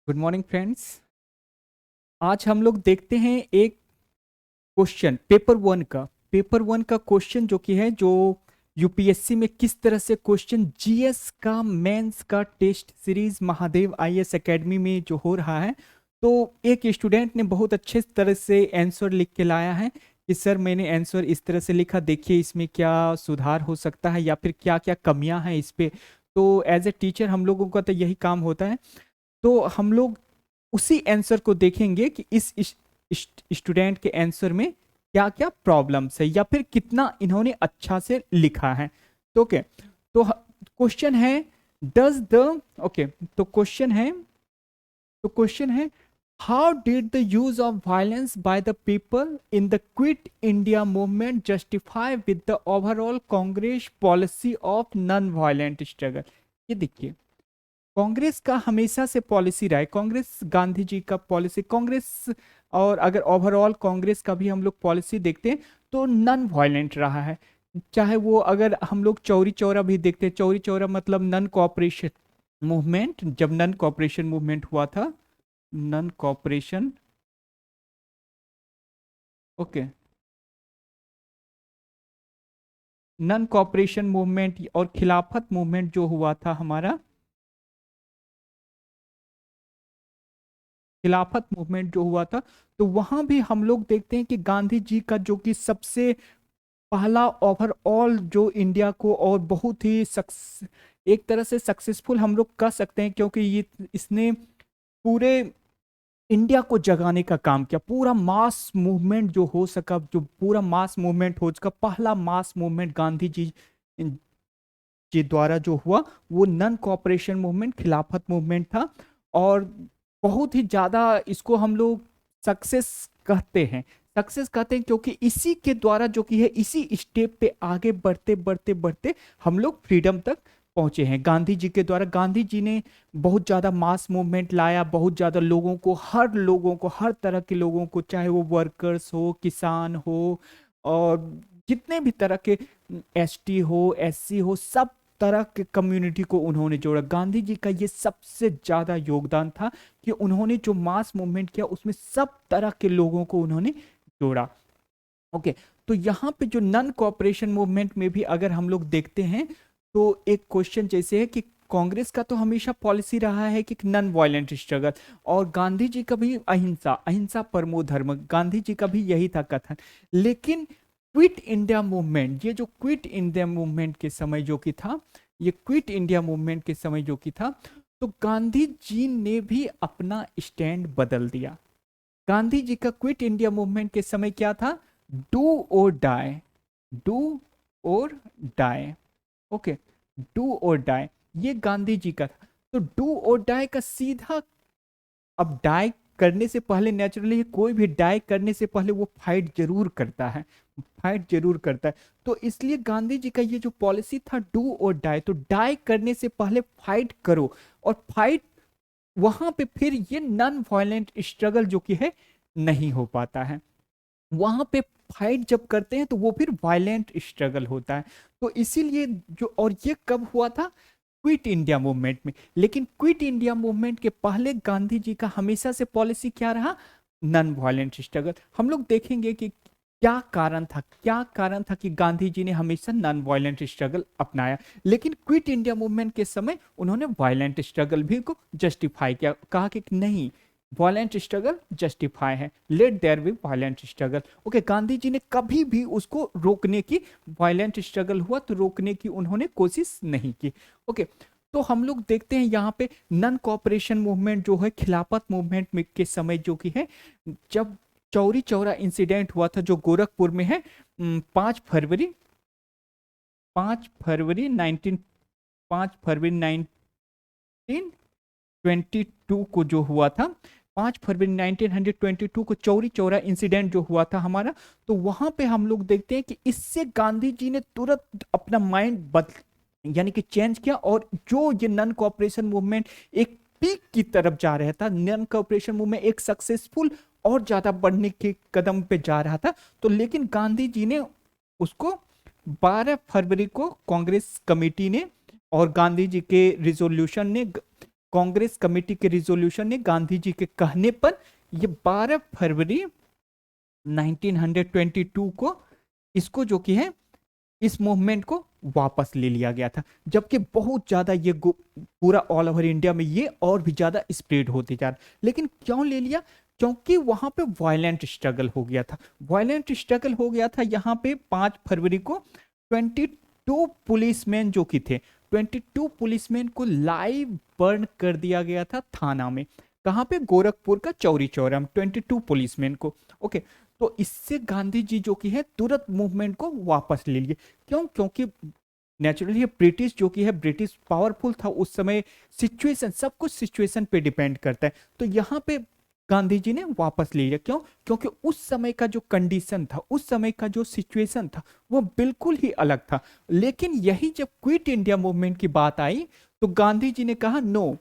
Good morning friends. आज हम लोग देखते हैं एक क्वेश्चन पेपर वन का क्वेश्चन जो कि है जो यूपीएससी में किस तरह से क्वेश्चन जीएस का मेंस का test series Mahadev IAS academy में जो हो रहा है। तो एक स्टूडेंट ने बहुत अच्छे तरह से आंसर लिख के लाया है कि सर मैंने आंसर इस तरह से लिखा, देखिए इसमें क्या सुधार हो सकता है या फिर क्या क्या कमियां हैं इस पे। तो एज ए टीचर हम लोगों का तो यही काम होता है। तो हम लोग उसी आंसर को देखेंगे कि इस स्टूडेंट के आंसर में क्या क्या प्रॉब्लम्स है या फिर कितना इन्होंने अच्छा से लिखा है। तो ओके, तो क्वेश्चन है डज द ओके तो क्वेश्चन है how did the use of violence by the people in the quit India movement justify with the overall Congress policy of non violent struggle. ये देखिए, कांग्रेस का हमेशा से पॉलिसी रहा है, कांग्रेस गांधी जी का पॉलिसी कांग्रेस। और अगर ओवरऑल कांग्रेस का भी हम लोग पॉलिसी देखते हैं तो नॉन वायलेंट रहा है। चाहे वो अगर हम लोग चौरी चौरा भी देखते हैं, चौरी चौरा मतलब नॉन कोऑपरेशन मूवमेंट, जब नॉन कोऑपरेशन मूवमेंट हुआ था, non cooperation okay non cooperation movement और खिलाफत मूवमेंट जो हुआ था हमारा, खिलाफत मूवमेंट जो हुआ था, तो वहां भी हम लोग देखते हैं कि गांधी जी का जो कि सबसे पहला ओवरऑल जो इंडिया को और बहुत ही एक तरह से सक्सेसफुल हम लोग कह सकते हैं, क्योंकि ये इसने पूरे इंडिया को जगाने का काम किया। पूरा मास मूवमेंट जो हो सका, जो पूरा मास मूवमेंट हो सका, पहला मास मूवमेंट गांधी जी जी द्वारा जो हुआ वो नॉन कोऑपरेशन मूवमेंट, खिलाफत मूवमेंट था। और बहुत ही ज्यादा इसको हम लोग सक्सेस कहते हैं, सक्सेस कहते हैं क्योंकि इसी के द्वारा जो कि है, इसी स्टेप पे आगे बढ़ते बढ़ते बढ़ते हम लोग फ्रीडम तक पहुंचे हैं गांधी जी के द्वारा। गांधी जी ने बहुत ज्यादा मास मूवमेंट लाया, बहुत ज्यादा लोगों को, हर तरह के लोगों को, चाहे वो वर्कर्स हो, किसान हो, और जितने भी तरह के एसटी हो, एससी हो, सब तरह के कम्युनिटी को उन्होंने जोड़ा। गांधी जी का ये सबसे ज्यादा योगदान था कि उन्होंने जो मास मूवमेंट किया उसमें सब तरह के लोगों को उन्होंने जोड़ा। ओके, तो यहाँ पे जो नॉन कोऑपरेशन मूवमेंट में भी अगर हम लोग देखते हैं तो एक क्वेश्चन जैसे है कि कांग्रेस का तो हमेशा पॉलिसी रहा है कि नॉन वायलेंट स्ट्रगल, और गांधी जी का भी अहिंसा, अहिंसा परमो धर्म, गांधी जी का भी यही था कथन। लेकिन क्विट इंडिया मूवमेंट, ये जो क्विट इंडिया मूवमेंट के समय जो कि था, ये क्विट इंडिया मूवमेंट के समय जो कि था, तो गांधी जी ने भी अपना स्टैंड बदल दिया। गांधी जी का क्विट इंडिया मूवमेंट के समय क्या था? डू और डाई, डू और डाई। ओके, डू और डाई, ये गांधी जी का था। तो डू और डाई का सीधा, अब डाई करने से पहले नेचुरली कोई भी डाई करने से पहले वो फाइट जरूर करता है, फाइट जरूर करता है। तो इसलिए गांधी जी का ये जो पॉलिसी था डू और डाई, तो डाई करने से पहले फाइट करो, और फाइट वहां पे फिर ये नॉन वायलेंट स्ट्रगल जो कि है नहीं हो पाता है। वहां पे फाइट जब करते हैं तो वो फिर वायलेंट स्ट्रगल होता है। तो इसीलिए जो, और ये कब हुआ था? क्विट इंडिया मूवमेंट में। लेकिन क्विट इंडिया मूवमेंट के पहले गांधी जी का हमेशा से पॉलिसी क्या रहा? Non violent struggle. हम लोग देखेंगे कि क्या कारण था, क्या कारण था कि गांधी जी ने हमेशा नॉन वायलेंट स्ट्रगल अपनाया, लेकिन क्विट इंडिया मूवमेंट के समय उन्होंने वायलेंट स्ट्रगल भी को जस्टिफाई किया, कहा कि नहीं, वायलेंट स्ट्रगल जस्टिफाई है, let there be violent struggle. Okay, Gandhi ji ने कभी भी उसको रोकने की, वायलेंट स्ट्रगल हुआ तो रोकने की उन्होंने कोशिश नहीं की। ओके, तो हम लोग देखते हैं यहाँ पे नॉन कोऑपरेशन मूवमेंट जो है, खिलाफत मूवमेंट में के समय जो कि है, जब चौरी चौरा इंसिडेंट हुआ था जो गोरखपुर में है, 5 फरवरी, 5 फरवरी 19, 5 फरवरी 1922 को जो हुआ था, 5 फरवरी 1922 को चौरी चौरा इंसिडेंट जो हुआ था हमारा। तो वहां पे हम लोग देखते हैं कि इससे गांधी जी ने तुरंत अपना माइंड बदल, यानी कि चेंज किया, और जो ये नॉन कोऑपरेशन मूवमेंट एक पीक की तरफ जा रहा था, नॉन कोऑपरेशन मूवमेंट एक सक्सेसफुल और ज्यादा बढ़ने के कदम पे जा रहा था, तो लेकिन गांधी जी ने उसको 12 फरवरी को कांग्रेस कमेटी ने और गांधी जी के रिजोल्यूशन ने कांग्रेस कमेटी के रिजोल्यूशन ने गांधी जी के कहने पर ये 12 फरवरी 1922 को इसको जो कि है इस मूवमेंट को वापस ले लिया गया था। जबकि बहुत ज्यादा ये पूरा ऑल ओवर इंडिया में ये और भी ज्यादा स्प्रेड होते जा रहा, लेकिन क्यों ले लिया? क्योंकि वहां पे वायलेंट स्ट्रगल हो गया था। वायलेंट स्ट्रगल हो गया था यहाँ पे 5 फरवरी को 22 पुलिसमैन जो कि थे, 22 पुलिसमैन को लाइव बर्न कर दिया गया था थाना में। कहाँ पे? गोरखपुर का चौरी चौरा में 22 पुलिसमैन को। ओके, तो इससे गांधी जी जो कि है तुरंत मूवमेंट को वापस ले लिए। क्यों? क्योंकि नेचुरली ब्रिटिश जो कि है ब्रिटिश पावरफुल था उस समय। सिचुएशन, सब कुछ सिचुएशन पे डिपेंड करता है। तो यहाँ पे गांधी जी ने वापस ले लिया। क्यों? क्योंकि उस समय का जो कंडीशन था, उस समय का जो सिचुएशन था वो बिल्कुल ही अलग था। लेकिन यही जब क्विट इंडिया मूवमेंट की बात आई तो गांधी जी ने कहा नो,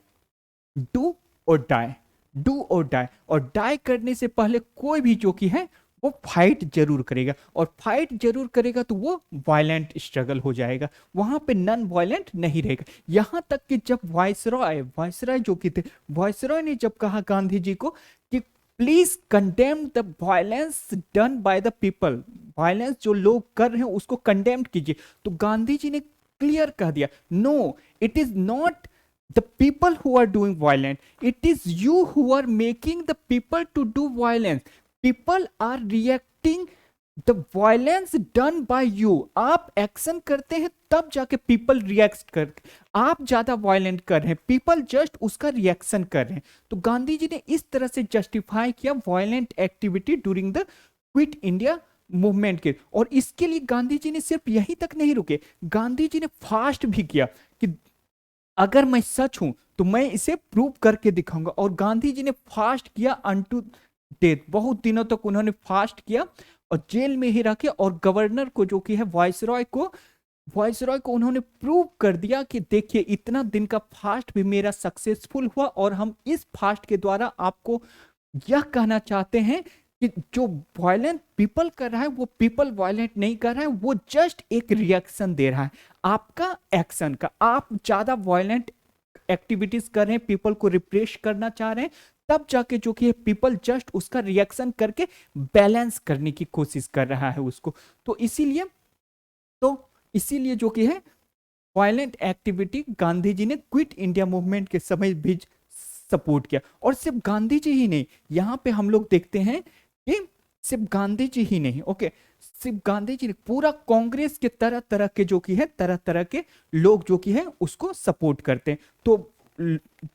डू और डाई, डू और डाई। और डाई करने से पहले कोई भी जो कि है वो फाइट जरूर करेगा, और फाइट जरूर करेगा तो वो वायलेंट स्ट्रगल हो जाएगा, वहां पे नॉन वायलेंट नहीं रहेगा। यहां तक कि जब वायसरॉय जो कि थे, वायसरॉय ने जब कहा गांधी जी को कि please condemn the violence done by the people, violence जो लोग कर रहे हैं उसको कंडेम कीजिए, तो गांधी जी ने क्लियर कह दिया no, it is not the people who are doing violent, it is you who are making the people to do violence, people are reacting the violence done by you। आप action करते हैं तब जाके people react कर, आप ज्यादा violent कर रहे हैं, पीपल जस्ट उसका रिएक्शन कर रहे हैं। तो गांधी जी ने इस तरह से जस्टिफाई किया violent activity during the quit India movement के। और इसके लिए गांधी जी ने सिर्फ यहीं तक नहीं रुके, गांधी जी ने फास्ट भी किया कि अगर मैं सच हूं तो मैं इसे प्रूव करके दिखाऊंगा। और गांधी जी ने फास्ट किया अनटू डेथ, बहुत दिनों तक उन्होंने फास्ट किया और जेल में ही रखे। और गवर्नर को जो कि है वायसरॉय को उन्होंने प्रूव कर दिया कि देखिए इतना दिन का फास्ट भी मेरा सक्सेसफुल हुआ, और हम इस फास्ट के द्वारा आपको यह कहना चाहते हैं कि जो वायलेंट पीपल कर रहा है वो पीपल वायलेंट नहीं कर रहा है, वो जस्ट एक रिएक्शन दे रहा है आपका एक्शन का। आप ज्यादा वायलेंट एक्टिविटीज कर रहे हैं, पीपल को रिप्रेस करना चाह रहे हैं, तब जाके जो कि पीपल जस्ट उसका रिएक्शन करके बैलेंस करने की कोशिश कर रहा है उसको। तो इसीलिए जो कि है वायलेंट एक्टिविटी गांधी जी ने क्विट इंडिया मूवमेंट के समय भी सपोर्ट किया। और सिर्फ गांधी जी ही नहीं, यहां पे हम लोग देखते हैं कि सिर्फ गांधी जी ही नहीं, ओके, सिर्फ गांधी जी नहीं, पूरा कांग्रेस के तरह तरह के जो कि है तरह तरह के लोग जो कि है उसको सपोर्ट करते हैं। तो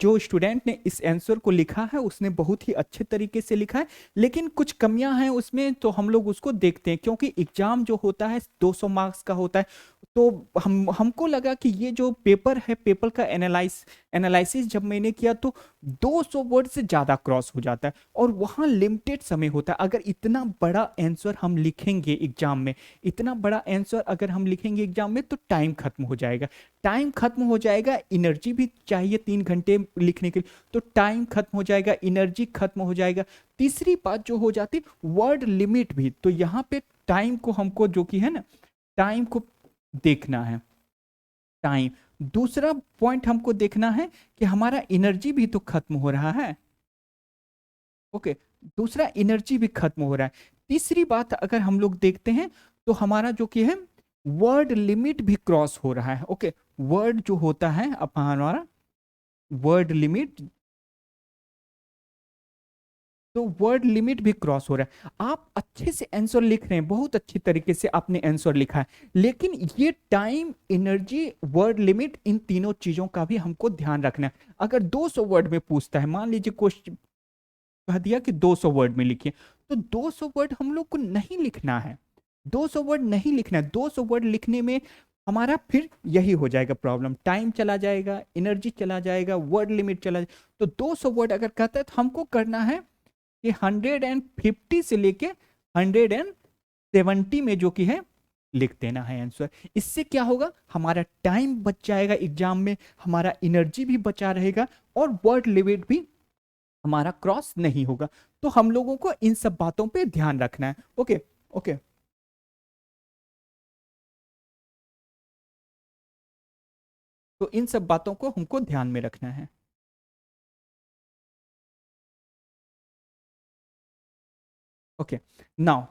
जो स्टूडेंट ने इस आंसर को लिखा है उसने बहुत ही अच्छे तरीके से लिखा है, लेकिन कुछ कमियां हैं उसमें, तो हम लोग उसको देखते हैं। क्योंकि एग्जाम जो होता है 200 मार्क्स का होता है, तो हमको लगा कि ये जो पेपर है, पेपर का एनालिसिस जब मैंने किया तो 200 वर्ड से ज्यादा क्रॉस हो जाता है, और वहां लिमिटेड समय होता है। अगर इतना बड़ा आंसर हम लिखेंगे एग्जाम में, इतना बड़ा आंसर अगर हम लिखेंगे एग्जाम में, तो टाइम खत्म हो जाएगा, टाइम खत्म हो जाएगा, एनर्जी भी चाहिए 3 घंटे लिखने के लिए, तो टाइम खत्म हो जाएगा, एनर्जी खत्म हो जाएगा। तीसरी बात जो हो जाती वर्ड लिमिट भी, तो यहाँ पे टाइम को हमको जो कि है ना, टाइम को देखना है, टाइम। दूसरा पॉइंट हमको देखना है कि हमारा एनर्जी भी तो खत्म हो रहा है, ओके, दूसरा एनर्जी भी खत्म हो रहा है। तीसरी बात अगर हम लोग देखते हैं तो हमारा जो कि है वर्ड लिमिट भी क्रॉस हो रहा है, ओके, वर्ड जो होता है अब हमारा वर्ड लिमिट, तो वर्ड लिमिट भी क्रॉस हो रहा है। आप अच्छे से आंसर लिख रहे हैं, बहुत अच्छी तरीके से आपने आंसर लिखा है, लेकिन ये टाइम, एनर्जी, वर्ड लिमिट, इन तीनों चीजों का भी हमको ध्यान रखना है। अगर 200 वर्ड में पूछता है, मान लीजिए क्वेश्चन कह दिया कि 200 वर्ड में लिखिए, तो 200 वर्ड हम लोग को नहीं लिखना है, 200 वर्ड नहीं लिखना है। 200 वर्ड लिखने में हमारा फिर यही हो जाएगा प्रॉब्लम, टाइम चला जाएगा, एनर्जी चला जाएगा, वर्ड लिमिट चला जाएगा। तो 200 वर्ड अगर कहता है तो हमको करना है कि 150 से लेके 170 में जो कि है लिख देना है आंसर। इससे क्या होगा, हमारा टाइम बच जाएगा एग्जाम में, हमारा एनर्जी भी बचा रहेगा, और वर्ड लिमिट भी हमारा क्रॉस नहीं होगा। तो हम लोगों को इन सब बातों पे ध्यान रखना है, ओके ओके। तो इन सब बातों को हमको ध्यान में रखना है। ओके, नाउ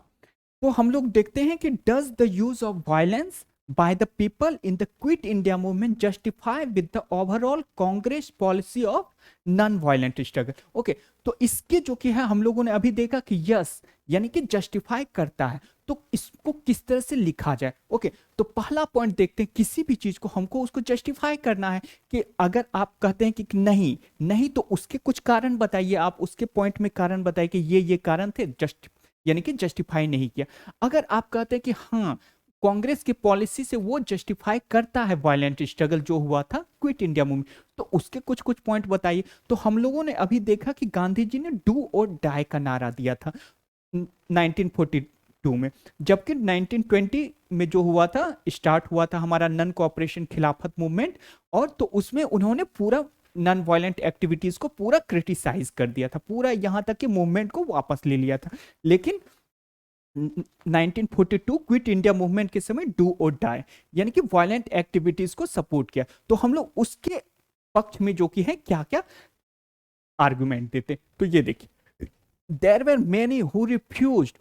तो हम लोग देखते हैं कि does the use of violence by the people in the quit India movement justify with the overall Congress policy of non violent struggle. Okay, तो इसके जो कि है हम लोगों ने अभी देखा कि यस यानी कि जस्टिफाई करता है, तो इसको किस तरह से लिखा जाए। ओके, तो पहला पॉइंट देखते हैं, किसी भी चीज को हमको उसको जस्टिफाई करना है कि अगर आप कहते हैं कि नहीं नहीं तो उसके कुछ कारण बताइए, आप उसके पॉइंट में कारण बताइए कि ये कारण थे, जस्ट यानी कि जस्टिफाई नहीं किया। अगर आप कहते हैं कि हाँ कांग्रेस की पॉलिसी से वो जस्टिफाई करता है वायलेंट स्ट्रगल जो हुआ था क्विट इंडिया मूवमेंट, तो उसके कुछ कुछ पॉइंट बताइए। तो हम लोगों ने अभी देखा कि गांधी जी ने डू और डाई का नारा दिया था 1942 में, जबकि 1920 में जो हुआ था, स्टार्ट हुआ था हमारा नन कोऑपरेशन खिलाफत मूवमेंट, और तो उसमें उन्होंने पूरा नॉन वायलेंट एक्टिविटीज को पूरा क्रिटिसाइज कर दिया था, पूरा यहां तक कि मूवमेंट को वापस ले लिया था। लेकिन 1942 क्विट इंडिया मूवमेंट के समय डू और डाई यानी कि वायलेंट एक्टिविटीज को सपोर्ट किया। तो हम लोग उसके पक्ष में जो कि है क्या क्या आर्गुमेंट देते, तो ये देखिए, there were many who refused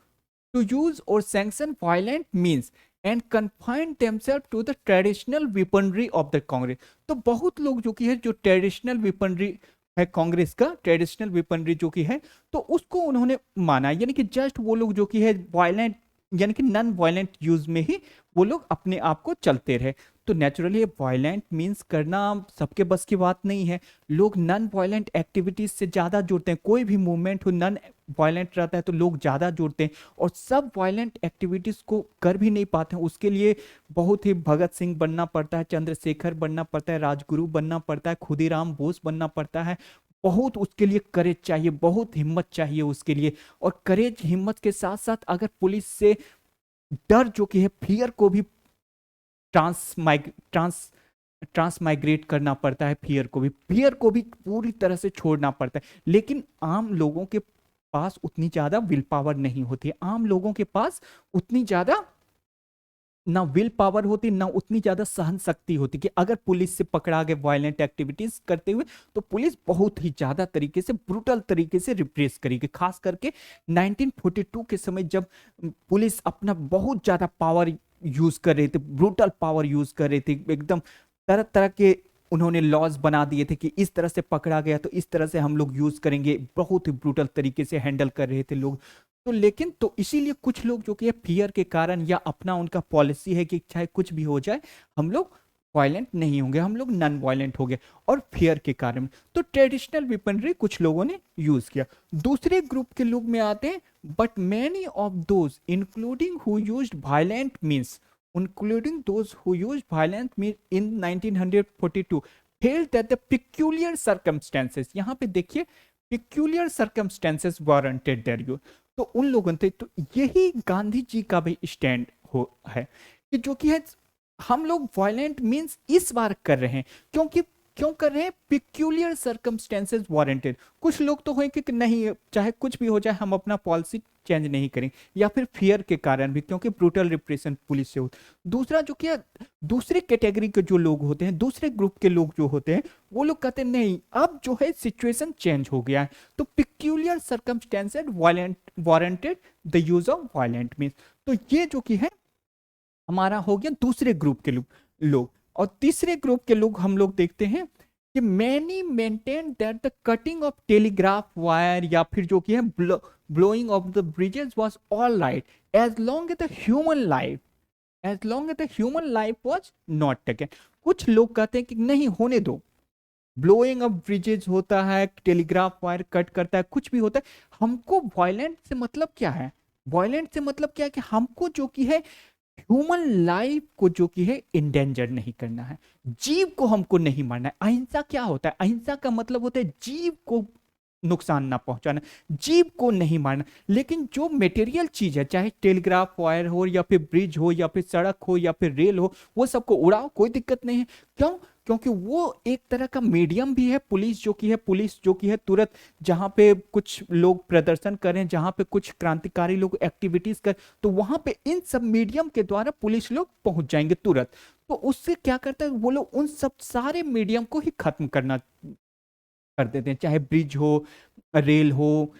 to use or sanction violent means and confined themselves to the traditional weaponry of the Congress। तो बहुत लोग जो कि है जो ट्रेडिशनल weaponry है कांग्रेस का, ट्रेडिशनल weaponry जो कि है, तो उसको उन्होंने माना, यानी कि जस्ट वो लोग जो कि है वायलेंट यानी कि नॉन वायलेंट यूज में ही वो लोग अपने आप को चलते रहे। तो नेचुरली वायलेंट मींस करना सबके बस की बात नहीं है, लोग नॉन वायलेंट एक्टिविटीज से ज्यादा जुड़ते हैं, कोई भी मूवमेंट हो नॉन वायलेंट रहता है तो लोग ज्यादा जुड़ते हैं, और सब वायलेंट एक्टिविटीज को कर भी नहीं पाते हैं, उसके लिए बहुत ही भगत सिंह बनना पड़ता है, चंद्रशेखर बनना पड़ता है, राजगुरु बनना पड़ता है, खुदीराम बोस बनना पड़ता है, बहुत उसके लिए करेज चाहिए, बहुत हिम्मत चाहिए उसके लिए। और करेज हिम्मत के साथ साथ अगर पुलिस से डर जो कि है, फियर को भी ट्रांस ट्रांसमाइग्रेट करना पड़ता है, फियर को भी पूरी तरह से छोड़ना पड़ता है। लेकिन आम लोगों के पास उतनी ज्यादा विल पावर नहीं होती है, आम लोगों के पास उतनी ज्यादा ना विल पावर होती, ना उतनी ज्यादा सहन शक्ति होती कि अगर पुलिस से पकड़ा गए वायलेंट एक्टिविटीज करते हुए, तो पुलिस बहुत ही ज्यादा तरीके से ब्रूटल तरीके से रिप्रेस करेगी। खास करके 1942 के समय जब पुलिस अपना बहुत ज्यादा पावर यूज कर रहे थे, ब्रूटल पावर यूज कर रहे थे, एकदम तरह तरह के उन्होंने लॉज बना दिए थे कि इस तरह से पकड़ा गया तो इस तरह से हम लोग यूज करेंगे, बहुत ही ब्रूटल तरीके से हैंडल कर रहे थे लोग। तो लेकिन तो इसीलिए कुछ लोग जो कि फियर के कारण या अपना उनका पॉलिसी है कि चाहे कुछ भी हो जाए हम लोग वायलेंट नहीं होंगे, हम लोग नॉन वायलेंट हो गए, और फियर के कारण तो ट्रेडिशनल वेपनरी कुछ लोगों ने यूज किया। दूसरे ग्रुप के लोग में आते हैं, but many of those including who used violent means including those who used violence in 1942 felt that the peculiar circumstances, यहाँ पे देखिए peculiar circumstances warranted their use। तो उन लोगों ने, तो यही गांधी जी का भी स्टैंड हो है कि जो कि है हम लोग वायलेंट मींस इस बार कर रहे हैं क्योंकि क्यों कर रहे हैं, पिक्यूलियर सर्कमस्टेंसेस वारंटेड। कुछ लोग तो हैं कि नहीं चाहे कुछ भी हो जाए हम अपना पॉलिसी चेंज नहीं करेंगे, या फिर फियर के कारण भी क्योंकि ब्रूटल रिप्रेशन पुलिस से होता। दूसरा जो कि दूसरे कैटेगरी के जो लोग होते हैं, दूसरे ग्रुप के लोग जो होते हैं, वो लोग कहते हैं नहीं अब जो है सिचुएशन चेंज हो गया है, तो peculiar circumstances warranted the use of violent means. तो ये जो कि है हमारा हो गया दूसरे ग्रुप के लोग। और तीसरे ग्रुप के लोग हम लोग देखते हैं कि many maintain that the cutting of telegraph wire या फिर जो कि है blowing of the bridges was all right as long as the human life, as long as the human life was not taken. कुछ लोग कहते हैं कि नहीं होने दो, ब्लोइंग ऑफ ब्रिजेस होता है, टेलीग्राफ वायर कट करता है, कुछ भी होता है, हमको वायलेंट से मतलब क्या है, वायलेंट से मतलब क्या है कि हमको जो कि है ह्यूमन लाइफ को जो कि है इंडेंजर नहीं करना है, जीव को हमको नहीं मारना है। अहिंसा क्या होता है, अहिंसा का मतलब होता है जीव को नुकसान ना पहुंचाना, जीव को नहीं मारना। लेकिन जो मटेरियल चीज है, चाहे टेलीग्राफ वायर हो या फिर ब्रिज हो या फिर सड़क हो या फिर रेल हो, वो सबको उड़ाओ, कोई दिक्कत नहीं है। क्यों, क्योंकि वो एक तरह का मीडियम भी है। पुलिस जो कि है तुरंत जहां पे कुछ लोग प्रदर्शन करें, जहां पे कुछ क्रांतिकारी लोग एक्टिविटीज कर, तो वहां पे इन सब मीडियम के द्वारा पुलिस लोग पहुंच जाएंगे तुरंत। तो उससे क्या करता है, वो लोग उन सब सारे मीडियम को ही खत्म करना कर देते हैं, चाहे ब्रिज हो, रेल हो,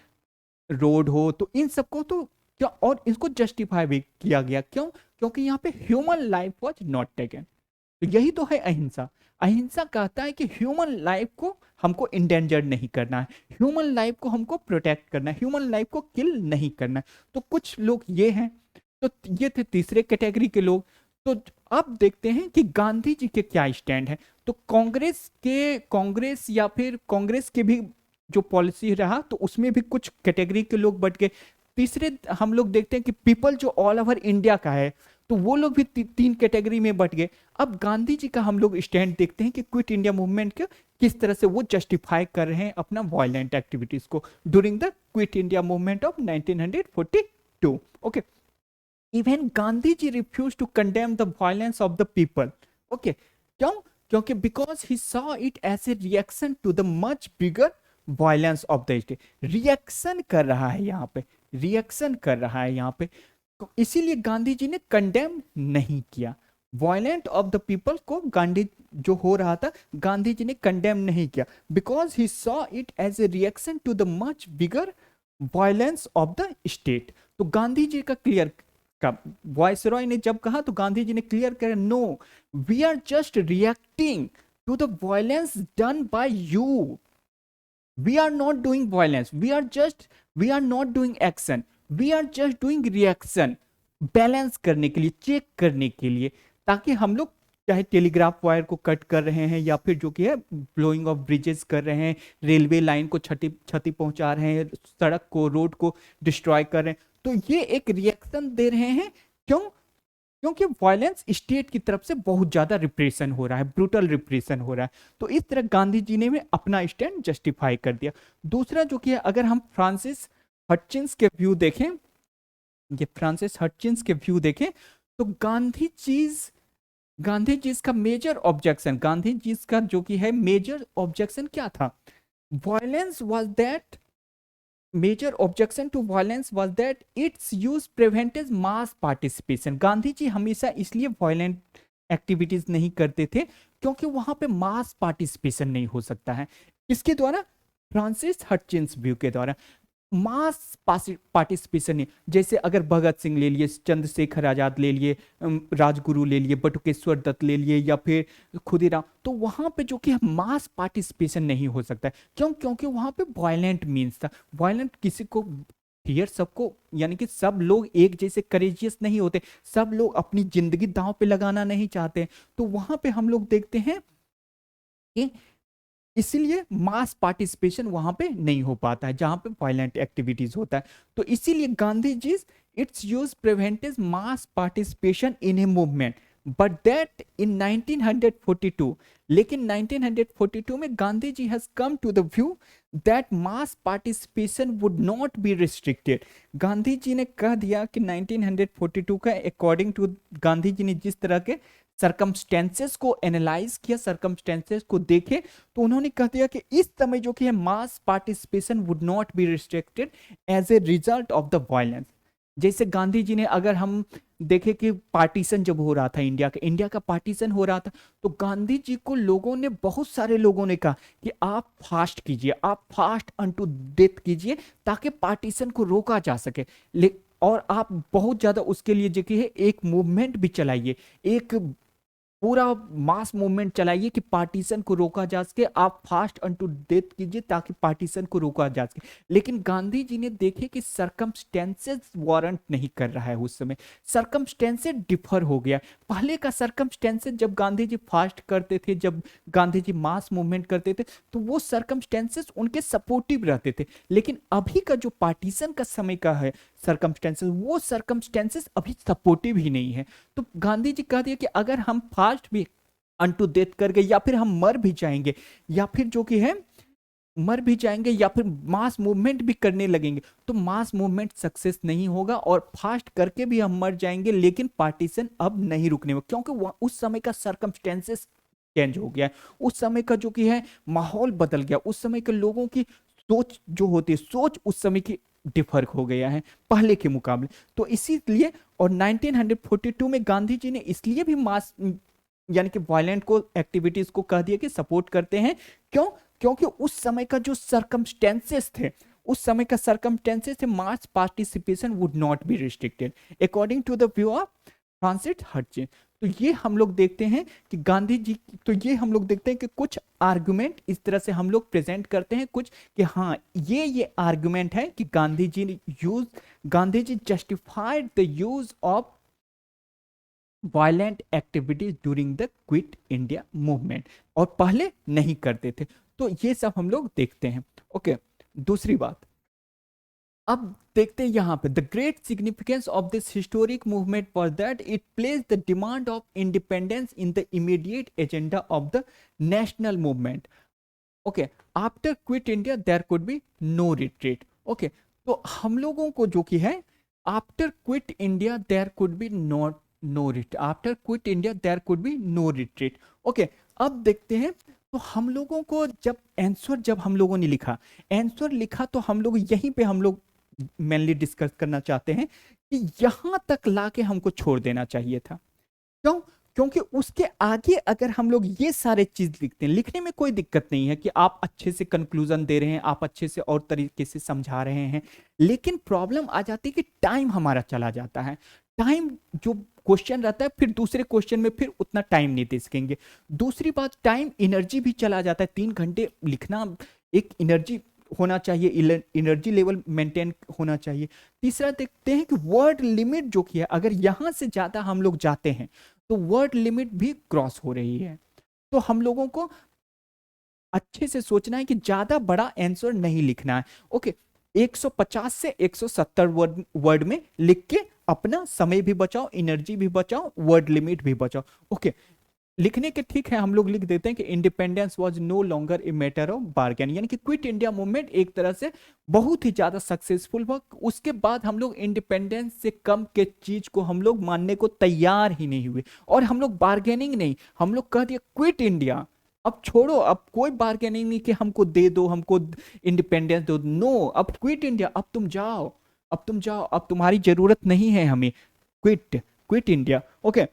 रोड हो, तो इन सबको तो क्या, और इसको जस्टिफाई भी किया गया, क्यों? क्योंकि यहाँ पे human life was not taken. तो यही तो है अहिंसा। अहिंसा कहता है कि ह्यूमन लाइफ को हमको इंडेंजर नहीं करना है, ह्यूमन लाइफ को हमको प्रोटेक्ट करना है, ह्यूमन लाइफ को किल नहीं करना है। तो कुछ लोग ये हैं, तो ये थे तीसरे कैटेगरी के लोग। तो अब देखते हैं कि गांधी जी के क्या स्टैंड है। तो कांग्रेस या फिर कांग्रेस के भी जो पॉलिसी रहा, तो उसमें भी कुछ कैटेगरी के लोग बट गए। तीसरे हम लोग देखते हैं कि पीपल जो ऑल ओवर इंडिया का है, तो वो लोग भी तीन कैटेगरी में बट गए। अब गांधी जी का हम लोग स्टैंड देखते हैं कि क्विट इंडिया मूवमेंट के किस तरह से वो जस्टिफाई कर रहे हैं अपना वायलेंट एक्टिविटीज को during the quit India movement of 1942। Okay, even Gandhi ji refuse to condemn the violence of the people. Okay, क्यों? क्योंकि because he saw it as a reaction to the much bigger violence of the state. Reaction कर रहा है यहाँ पे, reaction कर रहा है यहाँ पे, तो इसीलिए गांधी जी ने कंडेम नहीं किया वायलेंट ऑफ द पीपल को। गांधी जो हो रहा था, गांधी जी ने कंडेम नहीं किया, because he saw it as a reaction to the much bigger violence of the state. तो गांधी जी का क्लियर का वायसरॉय ने जब कहा, तो गांधी जी ने क्लियर कर, no we are just reacting to the violence done by you, we are not doing violence, we are not doing action, we are just doing reaction. Balance करने के लिए, चेक करने के लिए, ताकि हम लोग चाहे टेलीग्राफ वायर को कट कर रहे हैं या फिर जो कि है ब्लोइंग ऑफ ब्रिजेस कर रहे हैं, रेलवे लाइन को क्षति पहुंचा रहे हैं, सड़क को, रोड को डिस्ट्रॉय कर रहे हैं, तो ये एक रिएक्शन दे रहे हैं। क्यों? क्योंकि वायलेंस स्टेट की तरफ से बहुत ज्यादा रिप्रेशन हो रहा है, ब्रूटल रिप्रेशन हो रहा है। तो इस तरह गांधी जी ने अपना स्टैंड जस्टिफाई कर दिया। दूसरा जो कि है, अगर हम फ्रांसिस हटचिंस के व्यू देखें, ये फ्रांसिस हटचिंस के व्यू देखें, तो गांधी जी का मेजर ऑब्जेक्शन, गांधी जी का जो कि है मेजर ऑब्जेक्शन क्या था? Violence was that, major objection to violence was that its use prevented mass participation. Gandhi ji हमेशा इसलिए वायलेंट एक्टिविटीज नहीं करते थे क्योंकि वहां पे मास पार्टिसिपेशन नहीं हो सकता है। किसके द्वारा? फ्रांसिस हटचिंस व्यू के द्वारा। मास पार्टिसिपेशन नहीं, जैसे अगर भगत सिंह ले लिए, चंद्रशेखर आजाद ले लिए, राजगुरु ले लिए, बटुकेश्वर दत्त ले लिए, या फिर खुदीराम, तो वहां पे जो कि मास पार्टिसिपेशन नहीं हो सकता है। क्यों? क्योंकि वहां पे वायलेंट मीन्स था। वायलेंट किसी को फियर, सबको, यानी कि सब लोग एक जैसे करेजियस नहीं होते, सब लोग अपनी जिंदगी दांव पे लगाना नहीं चाहते। तो वहां पे हम लोग देखते हैं कि इसीलिए मास पार्टिसिपेशन वहां पे नहीं हो पाता है जहां पे वायलेंट एक्टिविटीज होता है। तो इसीलिए Gandhi ji its use prevented mass participation in a movement, but that in 1942, लेकिन 1942 में Gandhi ji has come to the view that mass participation would not be restricted. Gandhi ji ने कह दिया कि 1942 का अकॉर्डिंग टू, गांधी जी ने जिस तरह के सरकमस्टेंसेस को एनालाइज किया, सरकमस्टेंसेस को देखे, तो उन्होंने कह दिया कि इस समय जो कि है mass participation would not be restricted as a result of the violence. जैसे गांधी जी ने, अगर हम देखें कि पार्टीशन जब हो रहा था, इंडिया का पार्टीशन हो रहा था, तो गांधी जी को लोगों ने, बहुत सारे लोगों ने कहा कि आप फास्ट कीजिए, आप फास्ट अनटू डेथ कीजिए, ताकि पार्टीशन को रोका जा सके। और आप बहुत ज्यादा उसके लिए जो कि है एक मूवमेंट भी चलाइए, एक पूरा मास मूवमेंट चलाइए कि पार्टीशन को रोका जा सके, आप फास्ट अनटू डेथ कीजिए ताकि पार्टीशन को रोका जा सके। लेकिन गांधी जी ने देखे कि सरकमस्टेंसेस वारंट नहीं कर रहा है, उस समय सरकमस्टेंसेस डिफर हो गया। पहले का सरकमस्टेंसेस, जब गांधी जी फास्ट करते थे, जब गांधी जी मास मूवमेंट करते थे, तो वो सरकमस्टेंसेस उनके सपोर्टिव रहते थे। लेकिन अभी का जो पार्टीशन का समय का है सरकमस्टेंसेस, वो सरकमस्टेंसेस अभी सपोर्टिव ही नहीं है। तो गांधी जी कह दिया कि अगर हम फास्ट भी अनटू डेथ कर गए, या फिर हम मर भी जाएंगे, या फिर जो कि है मर भी जाएंगे, या फिर मास मूवमेंट भी करने लगेंगे, तो मास मूवमेंट सक्सेस नहीं होगा, और फास्ट करके भी हम मर जाएंगे, लेकिन पार्टीशन अब नहीं रुकने वाला, क्योंकि उस समय का सरकमस्टेंसेस चेंज हो गया है, उस समय का जो कि है माहौल बदल गया, उस समय के लोगों की सोच जो होती है, सोच उस समय की डिफर हो गया है पहले के मुकाबले। तो इसीलिए, और 1942 में गांधी जी ने इसलिए भी मास, यानी कि वायलेंट को एक्टिविटीज को कह दिया कि सपोर्ट करते हैं। क्यों? क्योंकि उस समय का जो सरकमस्टेंसेस थे, उस समय का सर्कमस्टेंसेस से mass participation would not be restricted according to the view of Francis हटचिन। तो ये हम लोग देखते हैं कि गांधी जी, तो ये हम लोग देखते हैं कि कुछ आर्गुमेंट इस तरह से हम लोग प्रेजेंट करते हैं कुछ, कि हाँ ये आर्गुमेंट है कि Gandhi ji justified the use of violent activities during the quit India Movement, और पहले नहीं करते थे। तो ये सब हम लोग देखते हैं। ओके, दूसरी बात अब देखते हैं यहाँ पे, the great significance of this historic movement for that it place the demand of independence in the immediate agenda of the national movement. Okay, after quit India there could be no retreat. Okay, तो हम लोगों को जो कि है, after quit India there could be not no retreat, after quit India there could be no retreat. Okay, अब देखते हैं, तो हम लोगों को जब हम लोगों ने लिखा तो हम लोग यहीं पे हम लोग मेनली डिस्कस करना चाहते हैं कि यहां तक लाके हमको छोड़ देना चाहिए था। क्यों? क्योंकि उसके आगे अगर हम लोग ये सारे चीज लिखते हैं, लिखने में कोई दिक्कत नहीं है कि आप अच्छे से कंक्लूजन दे रहे हैं, आप अच्छे से और तरीके से समझा रहे हैं, लेकिन प्रॉब्लम आ जाती है कि टाइम हमारा चला जाता है। टाइम जो क्वेश्चन रहता है, फिर दूसरे क्वेश्चन में फिर उतना टाइम नहीं दे सकेंगे। दूसरी बात, टाइम एनर्जी भी चला जाता है। 3 घंटे लिखना, एक एनर्जी होना चाहिए, एनर्जी लेवल मेंटेन होना चाहिए। तीसरा देखते हैं कि वर्ड लिमिट जो कि है, अगर यहां से ज्यादा हम लोग जाते हैं तो वर्ड लिमिट भी क्रॉस हो रही है। तो हम लोगों को अच्छे से सोचना है कि ज्यादा बड़ा आंसर नहीं लिखना है। ओके, 150 से 170 वर्ड में लिख के अपना समय भी बचाओ, एनर्जी भी बचाओ, वर्ड लिमिट भी बचाओ। ओके, लिखने के ठीक है, हम लोग लिख देते हैं कि independence was no longer a matter of bargain, यानी कि क्विट इंडिया मूवमेंट एक तरह से बहुत ही ज्यादा सक्सेसफुल हुआ। उसके बाद हम लोग इंडिपेंडेंस से कम के चीज को हम लोग मानने को तैयार ही नहीं हुए, और हम लोग बार्गेनिंग नहीं, हम लोग कह दिया क्विट इंडिया, अब छोड़ो, अब कोई बार्गेनिंग नहीं कि हमको दे दो, हमको इंडिपेंडेंस दो, नो, अब क्विट इंडिया, अब तुम जाओ, अब तुम्हारी जरूरत नहीं है हमें, quit India. Okay,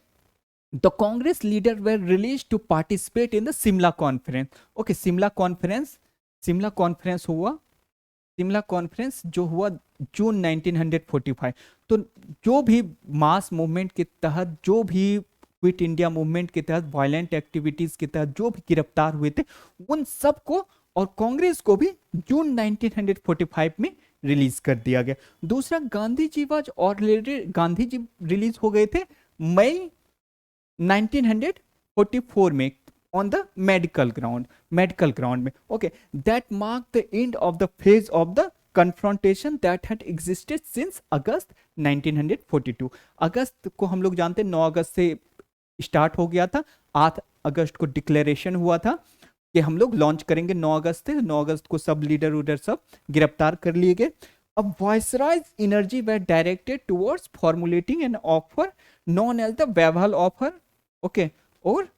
the Congress leaders were released to participate in the Simla conference. Okay, Simla conference जो हुआ जून 1945। तो जो भी मास मूवमेंट के तहत, जो भी क्विट इंडिया मूवमेंट के तहत, वायलेंट एक्टिविटीज के तहत जो भी गिरफ्तार हुए थे, उन सबको और कांग्रेस को भी जून 1945 में रिलीज कर दिया गया। दूसरा, गांधी जी रिलीज हो गए थे मई 1944 में ऑन द मेडिकल ग्राउंड में। Okay, that mark the end of the phase of the confrontation that had existed since अगस्त 1942। अगस्त को हम लोग जानते हैं 9 अगस्त से स्टार्ट हो गया था, 8 अगस्त को डिक्लेरेशन हुआ था कि हम लोग लॉन्च करेंगे 9 अगस्त से। 9 अगस्त को सब लीडर उधर सब गिरफ्तार कर लिए गए। अब viceroy's energy were directed towards formulating an offer known as the Wavell offer. Okay, और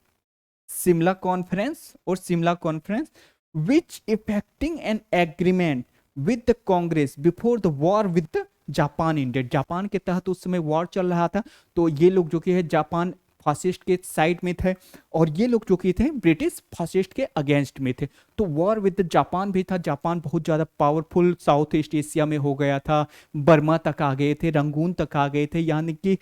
Simla conference which effecting an agreement with the Congress before the war with the Japan India. Japan के तहत उस समय वॉर चल रहा था, तो ये लोग जो कि है जापान फासिस्ट के साइड में थे, और ये लोग जो कि थे ब्रिटिश फासिस्ट के अगेंस्ट में थे। तो वॉर विद जापान भी था। जापान बहुत ज़्यादा पावरफुल साउथ ईस्ट एशिया में हो गया था, बर्मा तक आ गए थे, रंगून तक आ गए थे, यानी कि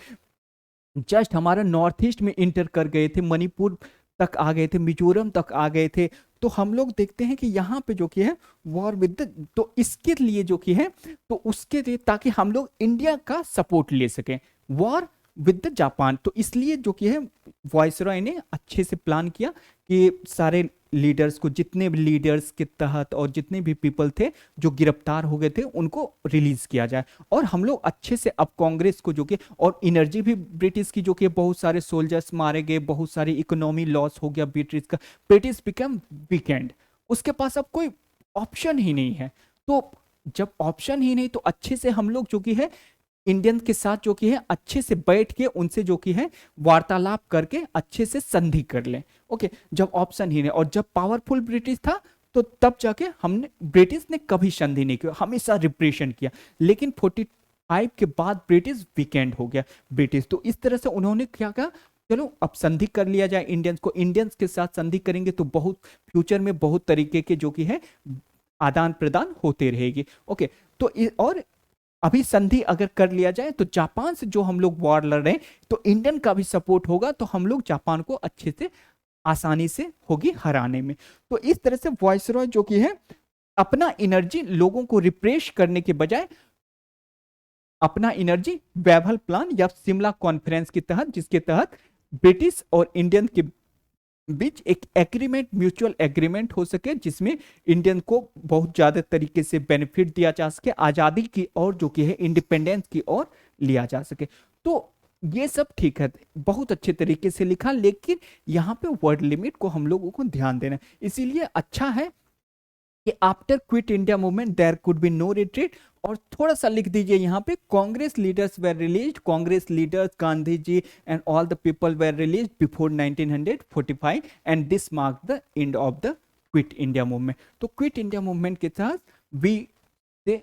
जस्ट हमारा नॉर्थ ईस्ट में इंटर कर गए थे, मणिपुर तक आ गए थे, मिजोरम तक आ गए थे। तो हम लोग देखते हैं कि यहाँ पे जो कि है वॉर विद, तो इसके लिए जो कि है, तो उसके लिए ताकि हम लोग इंडिया का सपोर्ट ले सकें, वॉर विद द जापान। तो इसलिए जो कि है वायसरॉय ने अच्छे से प्लान किया कि सारे लीडर्स को, जितने भी लीडर्स के तहत और जितने भी पीपल थे जो गिरफ्तार हो गए थे, उनको रिलीज किया जाए, और हम लोग अच्छे से अब कांग्रेस को जो कि, और एनर्जी भी ब्रिटिश की जो कि बहुत सारे सोल्जर्स मारे गए, बहुत सारी इकोनॉमी लॉस हो गया ब्रिटिश का, ब्रिटिश बिकम वीकेंड, उसके पास अब कोई ऑप्शन ही नहीं है। तो जब ऑप्शन ही नहीं, तो अच्छे से हम लोग जो कि है इंडियन के साथ जो कि है अच्छे से बैठ के उनसे जो कि है वार्तालाप करके अच्छे से संधि कर लें। ओके, जब ऑप्शन ही नहीं और जब पावरफुल ब्रिटिश था, तो तब जाके हमने, ब्रिटिश ने कभी संधि नहीं किया, हमेशा रिप्रेशन किया, लेकिन 45 के बाद ब्रिटिश वीकेंड हो गया ब्रिटिश। तो इस तरह से उन्होंने क्या कहा, चलो अब संधि कर लिया जाए इंडियंस को, इंडियंस के साथ संधि करेंगे तो बहुत फ्यूचर में बहुत तरीके के जो कि है आदान प्रदान होते रहेगी। ओके, तो और अभी संधि अगर कर लिया जाए तो जापान से जो हम लोग वॉर लड़ रहे हैं, तो इंडियन का भी सपोर्ट होगा, तो हम लोग जापान को अच्छे से आसानी से होगी हराने में। तो इस तरह से वायसरॉय जो कि है अपना एनर्जी लोगों को रिप्रेश करने के बजाय अपना एनर्जी वैभल प्लान या शिमला कॉन्फ्रेंस के तहत, जिसके तहत ब्रिटिश और इंडियन के बीच एक एग्रीमेंट, म्यूचुअल एग्रीमेंट हो सके, जिसमें इंडियन को बहुत ज्यादा तरीके से बेनिफिट दिया जा सके, आजादी की ओर जो कि है इंडिपेंडेंस की ओर लिया जा सके। तो ये सब ठीक है, बहुत अच्छे तरीके से लिखा, लेकिन यहाँ पे वर्ड लिमिट को हम लोगों को ध्यान देना है। इसीलिए अच्छा है कि after quit India movement there could be no retreat, और थोड़ा सा लिख दीजिए यहाँ पे Congress leaders were released, Congress leaders Gandhi ji and all the people were released before 1945 and this mark the end of the quit India movement. तो क्विट इंडिया मूवमेंट के तहत वी से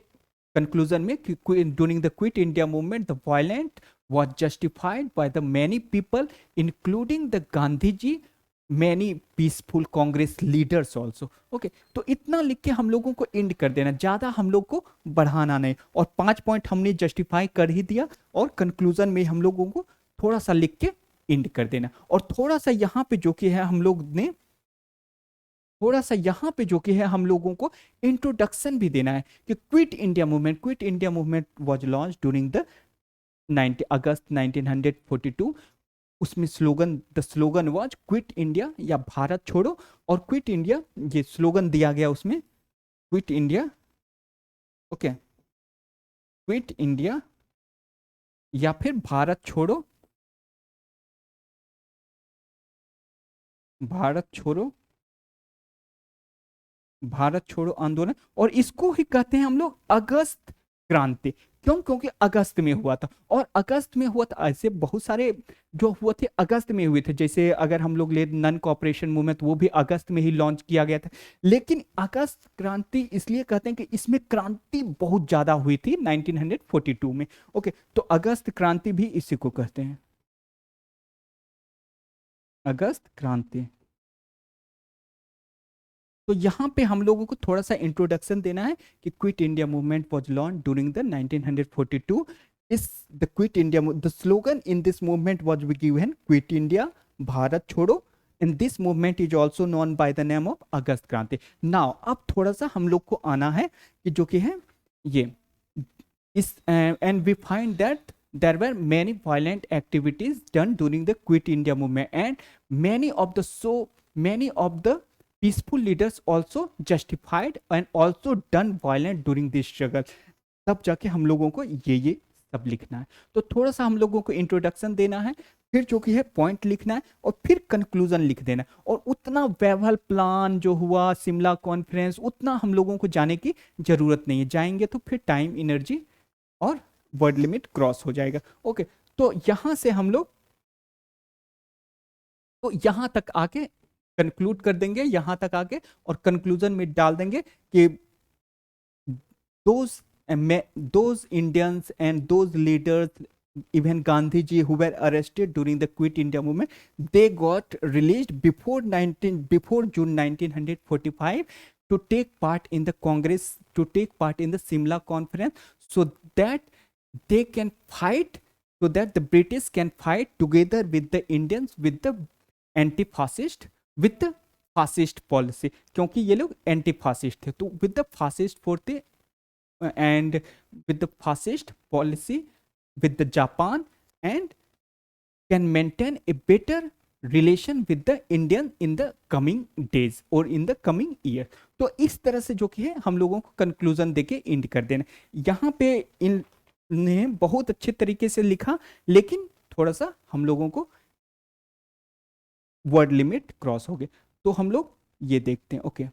कंक्लूजन में during the quit India movement the violent was justified by the many people including the Gandhi ji, many peaceful Congress leaders also। Okay, तो इतना लिख के हम लोगों को एंड कर देना, ज्यादा हम लोग को बढ़ाना नहीं, और 5 पॉइंट हमने जस्टिफाई कर ही दिया, और कंक्लूजन में हम लोगों को थोड़ा सा लिख के एंड कर देना। और थोड़ा सा यहाँ पे जो कि है हम लोग ने थोड़ा सा यहाँ पे जो कि है हम लोगों को इंट्रोडक्शन भी देना है कि Quit India Movement was launch during the 90 अगस्त 1942। उसमें the slogan was quit India या भारत छोड़ो, और क्विट इंडिया ये स्लोगन दिया गया उसमें, quit India, okay, quit India या फिर भारत छोड़ो, भारत छोड़ो, भारत छोड़ो आंदोलन। और इसको ही कहते हैं हम लोग अगस्त क्रांति। क्यों? क्योंकि अगस्त में हुआ था, और अगस्त में हुआ था, ऐसे बहुत सारे जो हुए थे अगस्त में हुए थे, जैसे अगर हम लोग ले नन कॉपरेशन मूवमेंट, वो भी अगस्त में ही लॉन्च किया गया था। लेकिन अगस्त क्रांति इसलिए कहते हैं कि इसमें क्रांति बहुत ज्यादा हुई थी 1942 में। ओके, तो अगस्त क्रांति भी इसी को कहते हैं, अगस्त क्रांति। तो यहाँ पे हम लोगों को थोड़ा सा इंट्रोडक्शन देना है कि Quit India Movement was launch during the 1942। इस the quit India, the slogan in this movement was given Quit India, Bharat छोड़ो, in this movement is also known by the name of August Kranti. Now अब थोड़ा सा हम लोग को आना है कि जो कि है ये इस, and we find that there were many violent activities done during the quit india movement, and many of the peaceful leaders also justified and also done violent during this struggle। तब जाके हम लोगों को ये सब लिखना है। तो थोड़ा सा हम लोगों को इंट्रोडक्शन देना है, फिर जो कि है पॉइंट लिखना है, और फिर कंक्लूजन लिख देना है। और उतना वैभल प्लान जो हुआ, शिमला कॉन्फ्रेंस, उतना हम लोगों को जाने की जरूरत नहीं है, जाएंगे तो फिर टाइम, एनर्जी और वर्ड लिमिट क्रॉस हो जाएगा। ओके, तो यहां से हम लोग तो यहां तक आके कंक्लूड कर देंगे, यहां तक आके, और कंक्लूजन में डाल देंगे कि those Indians and those leaders, even Gandhi ji, who were arrested during the Quit India movement, they got released before June 1945 to take part in the Congress, to take part in the Simla conference, so that they can fight, so that the British can fight together with the Indians with the anti-fascist, with the fascist policy। क्योंकि ये लोग anti fascist थे, तो with the fascist force and with the fascist policy with the Japan, and can maintain a better relation with the Indian in the coming days or in the coming year। तो इस तरह से जो कि है हम लोगों को कंक्लूजन देके एंड कर देना। यहाँ पे इनने बहुत अच्छे तरीके से लिखा, लेकिन थोड़ा सा हम लोगों को वर्ड लिमिट क्रॉस हो गए, तो हम लोग ये देखते हैं। ओके,